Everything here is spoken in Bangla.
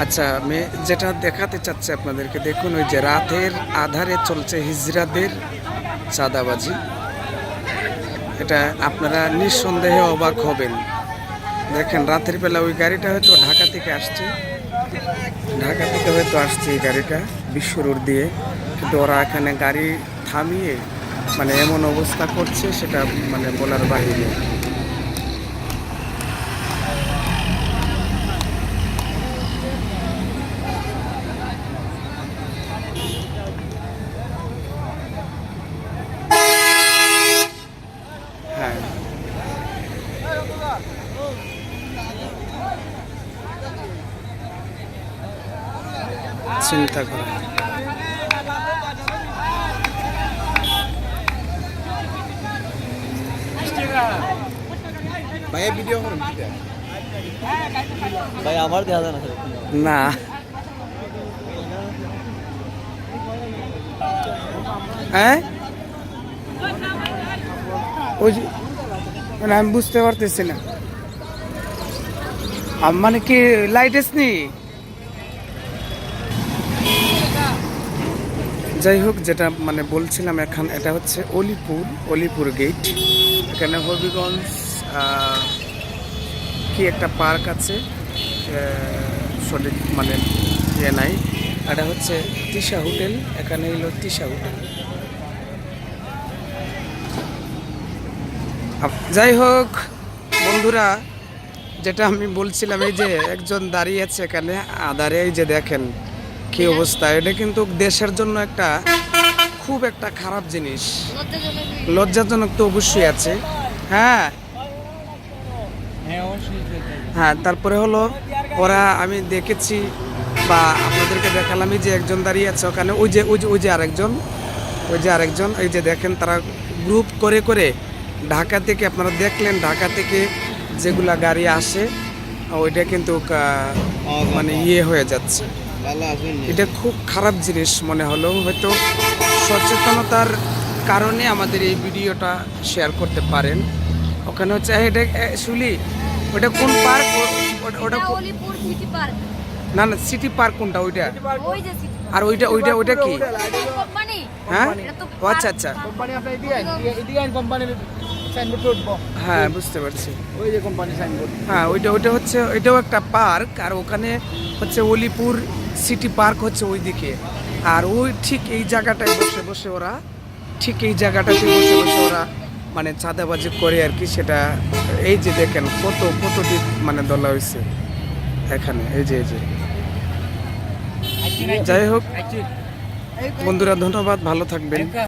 আচ্ছা, আমি যেটা দেখাতে চাচ্ছি আপনাদেরকে, দেখুন ওই যে রাতের আধারে চলছে হিজড়াদের চাঁদাবাজি। এটা আপনারা নিঃসন্দেহে অবাক হবেন। দেখেন রাতের বেলা ওই গাড়িটা হয়তো ঢাকা থেকে আসছে, এই গাড়িটা বিশ্ব রোড দিয়ে, কিন্তু ওরা এখানে গাড়ি থামিয়ে মানে এমন অবস্থা করছে সেটা মানে বলার বাহিরে। হ্যাঁ, চিন্তা করা। ভাই ভিডিও করুন ভাই আমার দেখা যায় না না, হ্যাঁ ওই যে মানে আমি বুঝতে পারতেছি না, মানে কি লাইট এসনি। যাই হোক, যেটা মানে বলছিলাম, এখন এটা হচ্ছে অলিপুর গেট। এখানে হবিগঞ্জ কি একটা পার্ক আছে, সঠিক মানে ইয়ে নাই। এটা হচ্ছে তিশা হোটেল, এখানে হলো তিশা হোটেল। যাই হোক বন্ধুরা, যেটা আমি বলছিলাম, এই যে একজন দাঁড়িয়ে আছে এখানে আধারে, এই যে দেখেন কি অবস্থা। এটা কিন্তু দেশের জন্য একটা খুব একটা খারাপ জিনিস, লজ্জাজনক তো অবশ্যই আছে। হ্যাঁ হ্যাঁ, তারপরে হলো ওরা, আমি দেখেছি বা আপনাদেরকে দেখালাম, এই যে একজন দাঁড়িয়ে আছে ওখানে, ওই যে আরেকজন, এই যে দেখেন তারা গ্রুপ করে করে ঢাকা থেকে, আপনারা দেখলেন ঢাকা থেকে যেগুলা গাড়ি আসে ওইটা কিন্তু মানে ইয়ে হয়ে যাচ্ছে। এটা খুব খারাপ জিনিস মনে হলো, হয়তো সচেতনতার কারণে আমাদের এই ভিডিওটা শেয়ার করতে পারেন। ওখানে হচ্ছে এটা শুলি, ওটা কোন পার্ক? ওটা না না, সিটি পার্ক কোনটা? ওইটা আর ওইটা কি? হ্যাঁ, আচ্ছা আচ্ছা, হ্যাঁ বুঝতে পারছি। ওই যে কোম্পানি সাইনবোর্ড, হ্যাঁ ওইটা হচ্ছে, এটাও একটা পার্ক। আর ওখানে হচ্ছে অলিপুর সিটি পার্ক হচ্ছে ওইদিকে। আর ওই ঠিক এই জায়গাটায় বসে ওরা, ওরা মানে চাঁদাবাজি করে আর কি। সেটা এই যে দেখেন কতটি মানে দলা হয়েছে এখানে, এই যে যাই হোক বন্ধুরা, ধন্যবাদ, ভালো থাকবেন।